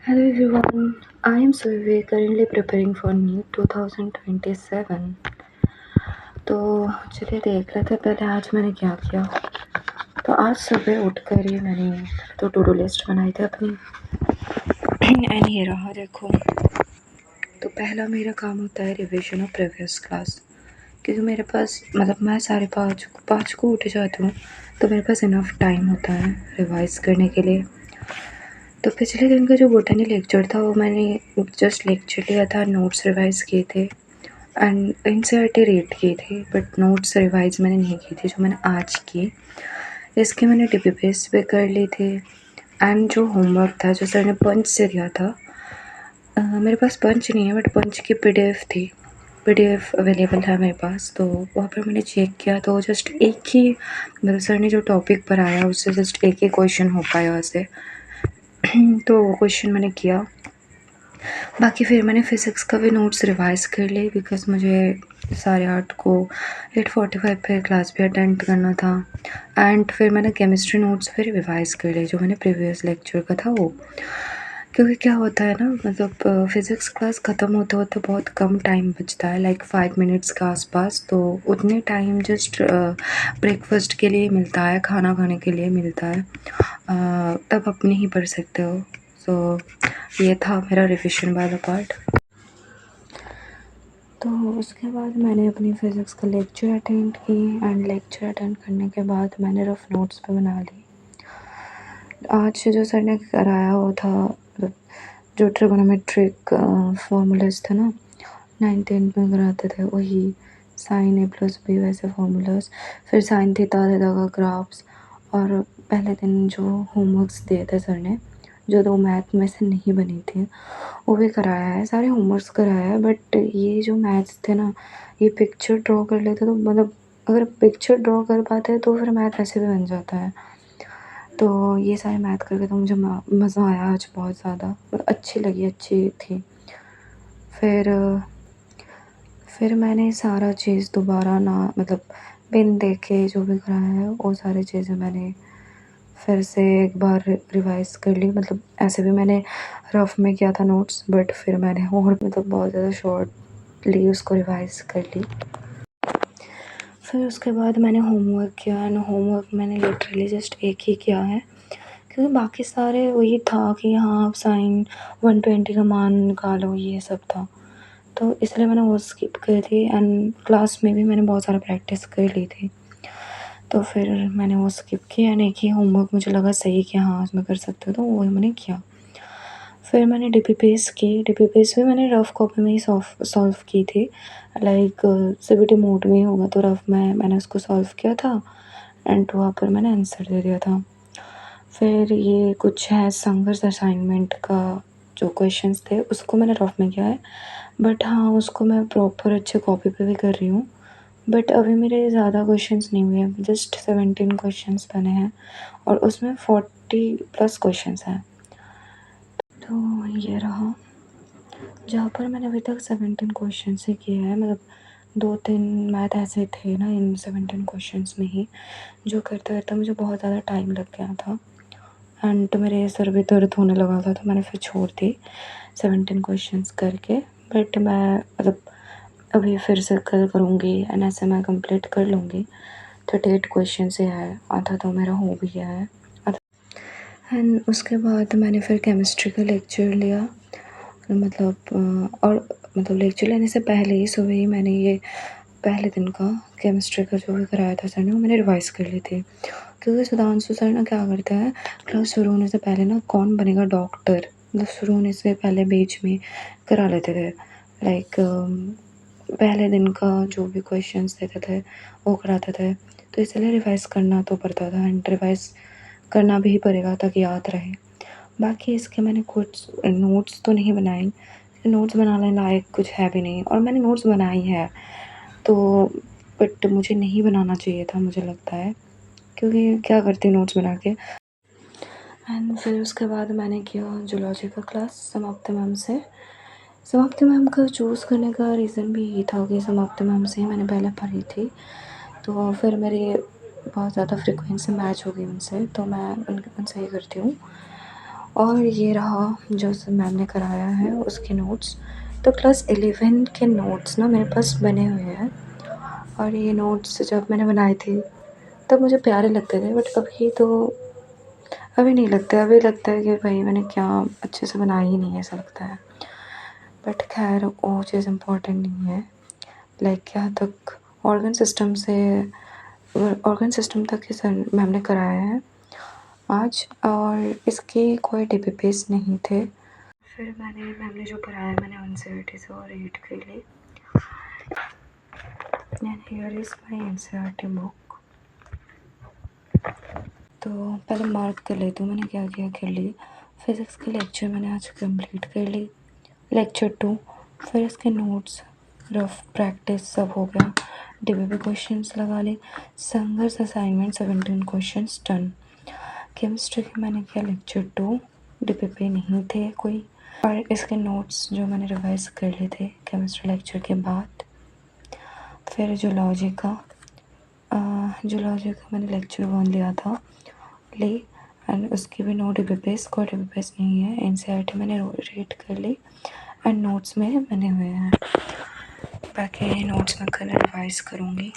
Hello everyone, I am Survey, currently preparing for NEET 2027। तो चलिए देख लेते हैं पहले आज मैंने क्या किया। तो आज सुबह उठकर ही मैंने तो टू डू लिस्ट बनाई थी अपनी एंड ये रहा देखो। तो पहला मेरा काम होता है रिवीजन ऑफ प्रीवियस क्लास, क्योंकि मेरे पास मतलब मैं 5:30 को उठ जाती हूँ, तो मेरे पास इनफ टाइम होता है रिवाइज़ करने के लिए। तो पिछले दिन का जो बोटनी लेक्चर था वो मैंने जस्ट लेक्चर लिया था, नोट्स रिवाइज़ किए थे एंड एनसीईआरटी रीड की थी, बट नोट्स रिवाइज़ मैंने नहीं की थी जो मैंने आज की। इसके मैंने टीपी पेस्ट भी कर ली थी एंड जो होमवर्क था जो सर ने पंच से दिया था, मेरे पास पंच नहीं है बट पंच की पीडीएफ थी, पीडीएफ अवेलेबल है मेरे पास। तो वहाँ पर मैंने चेक किया तो जस्ट एक ही मतलब सर ने जो टॉपिक पर आया उससे जस्ट एक ही क्वेश्चन हो पाया वैसे। तो वो क्वेश्चन मैंने किया। बाकी फिर मैंने फ़िज़िक्स का भी नोट्स रिवाइज़ कर लिए बिकॉज़ मुझे 8:30 को 8:45 पे क्लास भी अटेंड करना था। एंड फिर मैंने केमिस्ट्री नोट्स फिर रिवाइज़ कर लिए जो मैंने प्रीवियस लेक्चर का था वो। क्योंकि क्या होता है ना, मतलब फ़िज़िक्स क्लास ख़त्म होते-होते बहुत कम टाइम बचता है, लाइक 5 मिनट्स के आसपास। तो उतने टाइम जस्ट ब्रेकफ़ास्ट के लिए मिलता है, खाना खाने के लिए मिलता है, तब आप नहीं पढ़ सकते हो। सो ये था मेरा रिविज़न वाला पार्ट। तो उसके बाद मैंने अपनी फ़िज़िक्स का लेक्चर अटेंड की एंड लेक्चर अटेंड करने के बाद मैंने रफ़ नोट्स भी बना ली। आज जो सर ने कराया वो था मतलब जो ट्रिगोनोमेट्रिक फॉर्मूलाज थे ना, 9th 10th में कराते थे वही, साइन ए प्लस बी वैसे फार्मूलाज, फिर साइन थीटा थीटा का ग्राफ्स। और पहले दिन जो होमवर्क्स दिए थे सर ने, जो 2 मैथ में से नहीं बनी थी वो भी कराया है, सारे होमवर्क्स कराया है। बट ये जो मैथ्स थे ना, ये पिक्चर ड्रॉ कर लेते तो मतलब अगर पिक्चर ड्रॉ कर पाते तो फिर मैथ ऐसे भी बन जाता है। तो ये सारे मैथ करके तो मुझे मज़ा आया आज बहुत ज़्यादा, और अच्छी लगी, अच्छी थी। फिर मैंने सारा चीज़ दोबारा ना मतलब बिन देखे जो भी कराया है वो सारी चीज़ें मैंने फिर से एक बार रिवाइज़ कर ली। मतलब ऐसे भी मैंने रफ़ में किया था नोट्स, बट फिर मैंने और मतलब बहुत ज़्यादा शॉर्टली उसको रिवाइज़ कर ली। फिर उसके बाद मैंने होमवर्क किया एंड होमवर्क मैंने लिटरली जस्ट एक ही किया है, क्योंकि बाकी सारे वही था कि हाँ आप साइन 120 का मान निकालो, ये सब था। तो इसलिए मैंने वो स्किप करी थी एंड क्लास में भी मैंने बहुत सारा प्रैक्टिस कर ली थी। तो फिर मैंने वो स्किप किया एंड एक ही होमवर्क मुझे लगा सही कि हाँ उसमें कर सकते हो, तो वही मैंने किया। फिर मैंने डीपी पेस्ट की, डीपी पेस्ट भी मैंने रफ़ कॉपी में ही सॉल्व की थी, लाइक सीबीटी मोड में ही होगा तो रफ़ में मैंने उसको सॉल्व किया था एंड वहाँ पर मैंने आंसर दे दिया था। फिर ये कुछ है संघर्ष असाइनमेंट का जो क्वेश्चंस थे उसको मैंने रफ़ में किया है, बट हाँ उसको मैं प्रॉपर अच्छे कॉपी पे भी कर रही हूँ। बट अभी मेरे ज़्यादा क्वेश्चंस नहीं हुए हैं, जस्ट 17 क्वेश्चंस बने हैं और उसमें 40+ क्वेश्चंस हैं। तो ये रहा जहाँ पर मैंने अभी तक 17 क्वेश्चन से किए हैं, मतलब 2-3 मैथ ऐसे थे ना इन 17 क्वेश्चंस में ही, जो करते-करते मुझे बहुत ज़्यादा टाइम लग गया था एंड मेरे सर भी दर्द होने लगा था, तो मैंने फिर छोड़ दी 17 क्वेश्चंस करके। बट मैं मतलब अभी फिर से कल करूँगी एंड ऐसे मैं कंप्लीट कर लूँगी। 38 क्वेश्चन से है, आधा तो मेरा हो भी गया है। एंड उसके बाद मैंने फिर केमिस्ट्री का लेक्चर लिया, मतलब और मतलब लेक्चर लेने से पहले ही सुबह ही मैंने ये पहले दिन का केमिस्ट्री का जो भी कराया था सर ने वो मैंने रिवाइज़ कर ली थी। क्योंकि सुधांशु सर ना क्या करते हैं, क्लास शुरू होने से पहले ना कौन बनेगा डॉक्टर, मतलब शुरू होने से पहले बीच में करा लेते थे, लाइक पहले दिन का जो भी क्वेश्चंस देते थे वो कराते थे। तो इसलिए रिवाइज़ करना तो पड़ता था एंड रिवाइज़ करना भी पड़ेगा ताकि याद रहे। बाकी इसके मैंने कुछ नोट्स तो नहीं बनाए, नोट्स बनाने लायक कुछ है भी नहीं, और मैंने नोट्स बनाई है तो बट मुझे नहीं बनाना चाहिए था मुझे लगता है, क्योंकि क्या करती नोट्स बना के। एंड फिर उसके बाद मैंने किया जूलॉजी का क्लास समाप्ति मैम से। समाप्ति मैम का चूज़ करने का रीज़न भी ये था कि समाप्ति मैम से ही मैंने पहले पढ़ी थी, तो फिर मेरी बहुत ज़्यादा फ्रीक्वेंसी मैच हो गई उनसे, तो मैं उनसे ही करती हूँ। और ये रहा जो मैम ने कराया है उसके नोट्स। तो क्लास 11 के नोट्स ना मेरे पास बने हुए हैं, और ये नोट्स जब मैंने बनाए थे तब मुझे प्यारे लगते थे, बट अभी नहीं लगते। अभी लगता है कि भाई मैंने क्या अच्छे से बनाया ही नहीं है, ऐसा लगता है। बट खैर वो चीज़ इम्पोर्टेंट नहीं है। लाइक यहाँ तक ऑर्गन सिस्टम तक ही सर मैम ने कराया है आज, और इसके कोई डीपीपीस नहीं थे। फिर मैम ने जो पढ़ाया मैंने एनसीईआरटी से और रीड कर ली। And here is my NCERT book. तो पहले मार्क कर लेती हूँ मैंने क्या क्या कर ली। फिज़िक्स के लेक्चर मैंने आज कंप्लीट कर ली, लेक्चर 2। फिर इसके नोट्स, रफ प्रैक्टिस सब हो गया। डीबीपी क्वेश्चंस लगा ली। संघर्ष असाइनमेंट 17 क्वेश्चंस डन। केमिस्ट्री के मैंने किया लेक्चर 2, डीपीपी नहीं थे कोई। और इसके नोट्स जो मैंने रिवाइज कर लिए थे केमिस्ट्री लेक्चर के बाद। फिर जूलॉजी का मैंने लेक्चर 1 लिया था, एंड उसकी भी नो डीबीपीस, कोई डीबीपीस नहीं है। एनसीईआरटी मैंने रीड कर ली एंड नोट्स में बने हुए हैं। बाकी नोट्स मैं कल रिवाइज करूँगी।